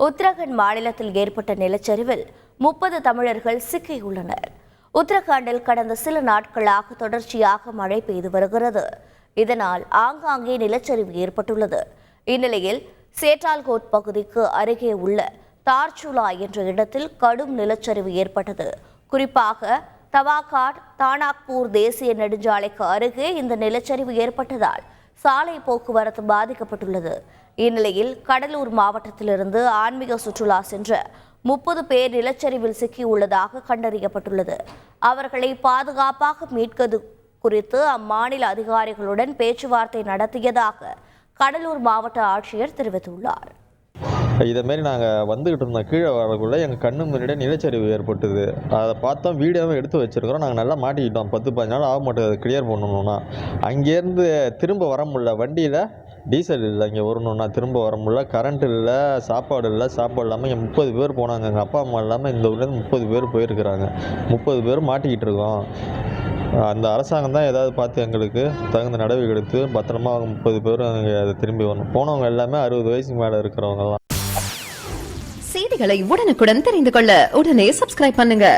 உத்தரகாண்ட் மாநிலத்தில் ஏற்பட்ட நிலச்சரிவில் 30 தமிழர்கள் சிக்கியுள்ளனர். உத்தரகாண்டில் கடந்த சில நாட்களாக தொடர்ச்சியாக மழை பெய்து வருகிறது. இதனால் ஆங்காங்கே நிலச்சரிவு ஏற்பட்டுள்ளது. இந்நிலையில் சேட்டால்கோட் பகுதிக்கு அருகே உள்ள தார்ச்சுலா என்ற இடத்தில் கடும் நிலச்சரிவு ஏற்பட்டது. குறிப்பாக தவாகாட் தானாக்பூர் தேசிய நெடுஞ்சாலைக்கு அருகே இந்த நிலச்சரிவு ஏற்பட்டதால் சாலை போக்குவரத்து பாதிக்கப்பட்டுள்ளது. இந்நிலையில் கடலூர் மாவட்டத்திலிருந்து ஆன்மீக சுற்றுலா சென்ற 30 பேர் நிலச்சரிவில் சிக்கியுள்ளதாக கண்டறியப்பட்டுள்ளது. அவர்களை பாதுகாப்பாக மீட்பது குறித்து அம்மாநில அதிகாரிகளுடன் பேச்சுவார்த்தை நடத்தியதாக கடலூர் மாவட்ட ஆட்சியர் தெரிவித்துள்ளார். இதேமாரி நாங்கள் வந்துக்கிட்டு இருந்தோம். கீழே வரக்குள்ளே எங்கள் கண்ணு முன்னாடியே நிலச்சரிவு ஏற்பட்டது. அதை பார்த்தோம், வீடியோவும் எடுத்து வச்சுருக்கிறோம். நாங்கள் நல்லா மாட்டிக்கிட்டோம். 10-15 நாள் ஆக மாட்டேது அதை கிளியர் பண்ணணும்னா. அங்கேருந்து திரும்ப வர முடியல. வண்டியில் டீசல் இல்லை. இங்கே வரணுன்னா திரும்ப வர முடியல. கரண்ட் இல்லை, சாப்பாடு இல்லை. சாப்பாடு இல்லாமல் இங்கே 30 பேர் போனாங்க. எங்கள் அப்பா அம்மா இல்லாமல் இந்த ஊர்லேருந்து 30 பேர் போயிருக்கிறாங்க. 30 பேர் மாட்டிக்கிட்டு இருக்கோம். அந்த அரசாங்கம் தான் ஏதாவது பார்த்து எங்களுக்கு தகுந்த நடவடிக்கை எடுத்து பத்திரமா அவங்க 30 பேரும் அங்கே அதை திரும்பி வரணும். போனவங்க எல்லாமே 60 வயசுக்கு மேலே இருக்கிறவங்க தான். செய்திகளை உடனுக்குடன் தெரிந்து கொள்ள உடனே சப்ஸ்கிரைப் பண்ணுங்க.